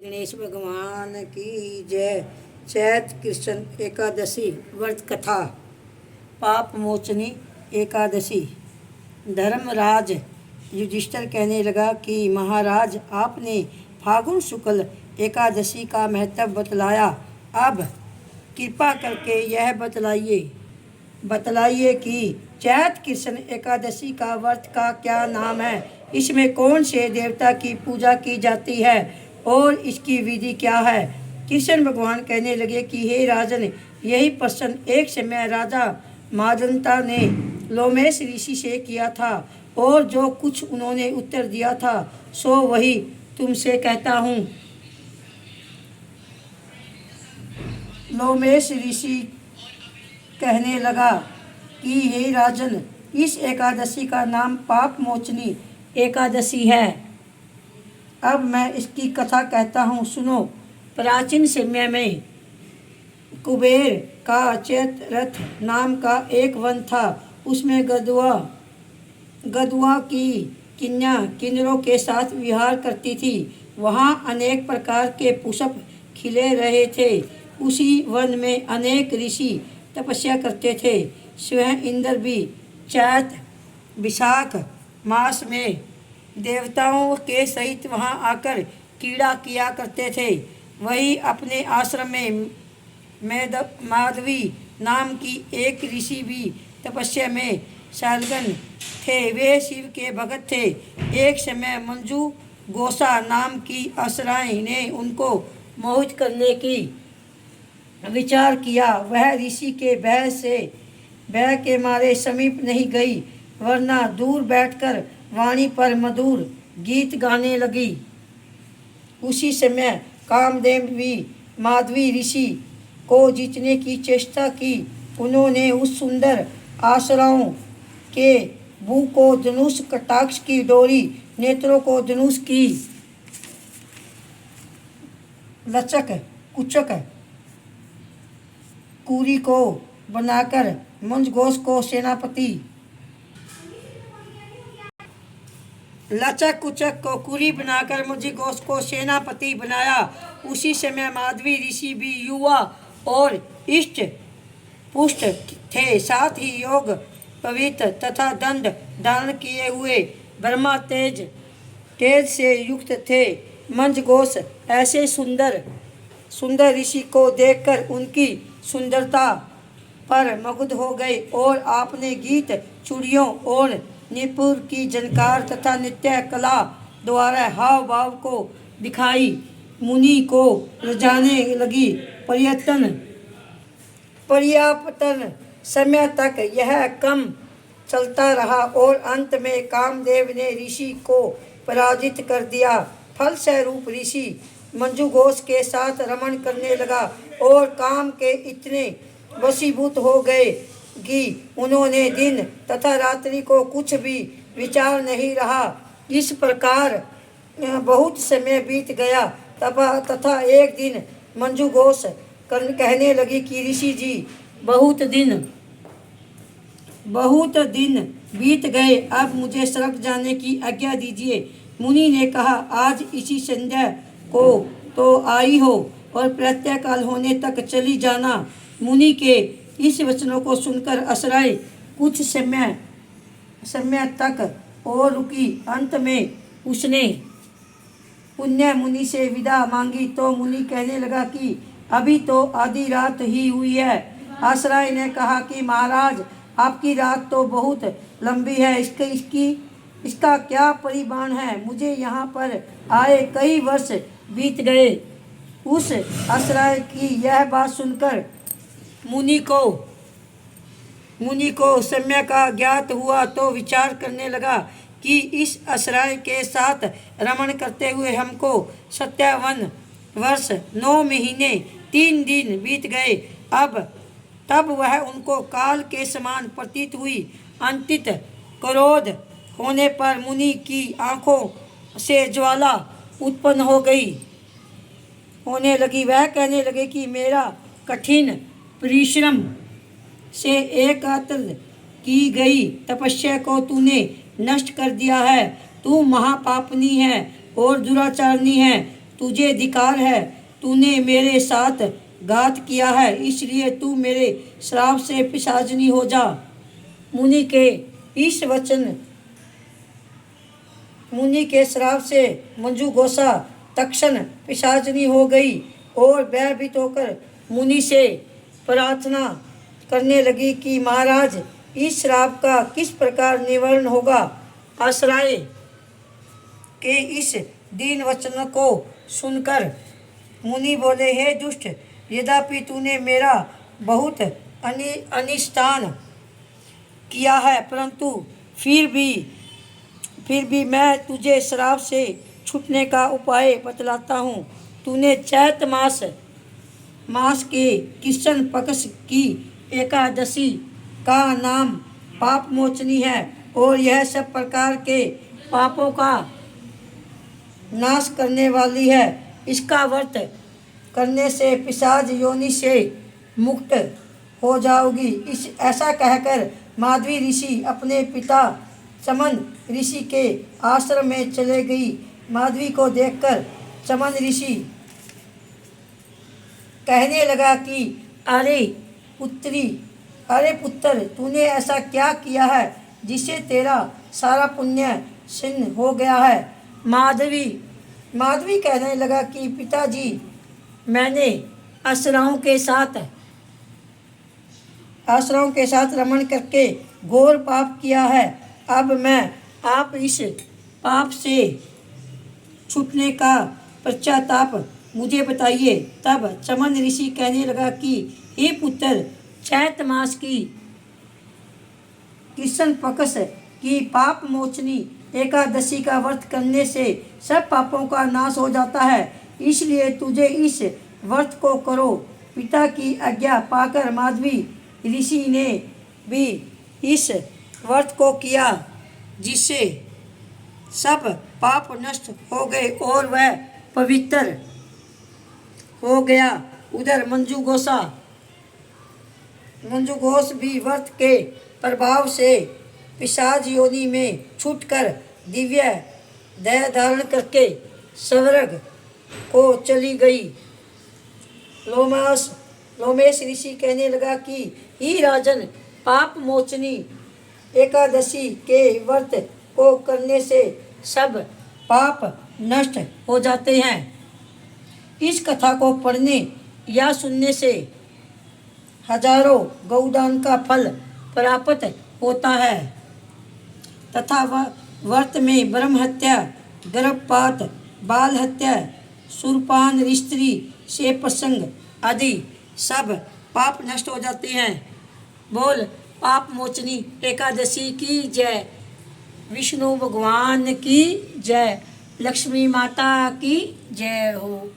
गणेश भगवान की जय। चैत कृष्ण एकादशी व्रत कथा। पाप मोचनी एकादशी। धर्मराज युधिष्ठिर कहने लगा कि महाराज, आपने फागुन शुक्ल एकादशी का महत्व बतलाया, अब कृपा करके यह बतलाइए कि चैत कृष्ण एकादशी का व्रत का क्या नाम है, इसमें कौन से देवता की पूजा की जाती है और इसकी विधि क्या है। कृष्ण भगवान कहने लगे कि हे राजन, यही प्रश्न एक समय राजा मादंता ने लोमेश ऋषि से किया था और जो कुछ उन्होंने उत्तर दिया था सो वही तुमसे कहता हूँ। लोमेश ऋषि कहने लगा कि हे राजन, इस एकादशी का नाम पाप मोचनी एकादशी है। अब मैं इसकी कथा कहता हूँ, सुनो। प्राचीन समय में कुबेर का चैतरथ नाम का एक वन था। उसमें गदुआ की कन्या किन्नरों के साथ विहार करती थी। वहाँ अनेक प्रकार के पुष्प खिले रहे थे। उसी वन में अनेक ऋषि तपस्या करते थे। स्वयं इंद्र भी चैत विशाख मास में देवताओं के सहित वहाँ आकर क्रीड़ा किया करते थे। वही अपने आश्रम में माधवी नाम की एक ऋषि भी तपस्या में संलग्न थे। वे शिव के भक्त थे। एक समय मंजू गोसा नाम की असुराएं ने उनको मोहित करने की विचार किया। वह ऋषि के भय के मारे समीप नहीं गई, वरना दूर बैठकर वाणी पर मधुर गीत गाने लगी। उसी समय कामदेव भी माधवी ऋषि को जीतने की चेष्टा की। उन्होंने उस सुंदर आसुराओं के मुंह को धनुष, कटाक्ष की डोरी, नेत्रों को धनुष की लचक, कुचक कुरी को बनाकर मंजघोष को सेनापति लचक कुचक को कुरी बनाकर मंजघोष को सेनापति बनाया। उसी समय माधवी ऋषि भी युवा और इष्ट पुष्ट थे। साथ ही योग पवित्र तथा दंड धारण किए हुए ब्रह्मा तेज से युक्त थे। मंजघोष ऐसे सुंदर ऋषि को देखकर उनकी सुंदरता पर मुग्ध हो गए और आपने गीत, चूड़ियों और निपुण की झनकार तथा नृत्य कला द्वारा हाव भाव को दिखाई मुनि को रिझाने लगी। पर्याप्तन समय तक यह कम चलता रहा और अंत में कामदेव ने ऋषि को पराजित कर दिया। फलस्वरूप ऋषि मंजूघोष के साथ रमण करने लगा और काम के इतने वशीभूत हो गए कि उन्होंने दिन तथा रात्रि को कुछ भी विचार नहीं रहा। इस प्रकार बहुत समय बीत गया। तथा एक दिन मंजूघोष कहने लगी कि ऋषि जी, बहुत दिन बीत गए, अब मुझे स्वर्ग जाने की आज्ञा दीजिए। मुनि ने कहा, आज इसी संध्या को तो आई हो और प्रातःकाल होने तक चली जाना। मुनि के इस वचनों को सुनकर असुराएं कुछ समय तक और रुकी। अंत में उसने पुण्य मुनि से विदा मांगी तो मुनि कहने लगा कि अभी तो आधी रात ही हुई है। असुराएं ने कहा कि महाराज, आपकी रात तो बहुत लंबी है, इसका क्या परिमाण है। मुझे यहाँ पर आए कई वर्ष बीत गए। उस असुराएं की यह बात सुनकर मुनि को समय का ज्ञात हुआ तो विचार करने लगा कि इस असुराएं के साथ रमण करते हुए हमको 57 वर्ष 9 महीने 3 दिन बीत गए। तब वह उनको काल के समान प्रतीत हुई। अंतित क्रोध होने पर मुनि की आंखों से ज्वाला उत्पन्न होने लगी। वह कहने लगे कि मेरा कठिन परिश्रम से एकत्र की गई तपस्या को तूने नष्ट कर दिया है। तू महापापनी है और दुराचारणी है। तुझे धिक्कार है, तूने मेरे साथ घात किया है, इसलिए तू मेरे श्राप से पिशाचनी हो जा। मुनि के इस वचन मुनि के श्राप से मंजू घोषा तक्षण पिशाचनी हो गई और भयभीत होकर मुनि से प्रार्थना करने लगी कि महाराज, इस श्राप का किस प्रकार निवारण होगा। आश्रय के इस दीन वचन को सुनकर मुनि बोले, हे दुष्ट, यद्यपि तूने मेरा बहुत अनिष्टान किया है, परंतु फिर भी मैं तुझे श्राप से छूटने का उपाय बतलाता हूँ। तूने चैत मास के कृष्ण पक्ष की एकादशी का नाम पाप मोचनी है और यह सब प्रकार के पापों का नाश करने वाली है। इसका व्रत करने से पिशाच योनि से मुक्त हो जाओगी। ऐसा कहकर माधवी ऋषि अपने पिता चमन ऋषि के आश्रम में चले गई। माधवी को देखकर चमन ऋषि कहने लगा कि अरे पुत्र, तूने ऐसा क्या किया है जिससे तेरा सारा पुण्य क्षीण हो गया है। माधवी कहने लगा कि पिताजी, मैंने असुरों के साथ रमण करके घोर पाप किया है। अब मैं आप इस पाप से छूटने का पश्चाताप मुझे बताइए। तब चमन ऋषि कहने लगा कि हे पुत्र, चैत मास की कृष्ण पक्ष की पाप मोचनी एकादशी का व्रत करने से सब पापों का नाश हो जाता है, इसलिए तुझे इस व्रत को करो। पिता की आज्ञा पाकर माधवी ऋषि ने भी इस व्रत को किया, जिससे सब पाप नष्ट हो गए और वह पवित्र हो गया। उधर मंजू घोष भी व्रत के प्रभाव से पिशाच योनि में छूटकर दिव्य देह धारण करके स्वर्ग को चली गई। लोमेश ऋषि कहने लगा कि ही राजन, पाप मोचनी एकादशी के व्रत को करने से सब पाप नष्ट हो जाते हैं। इस कथा को पढ़ने या सुनने से हजारों गौदान का फल प्राप्त होता है तथा व्रत में ब्रह्म हत्या, गर्भपात, बाल हत्या, सुरपान, स्त्री से प्रसंग आदि सब पाप नष्ट हो जाते हैं। बोल पाप मोचनी एकादशी की जय। विष्णु भगवान की जय। लक्ष्मी माता की जय हो।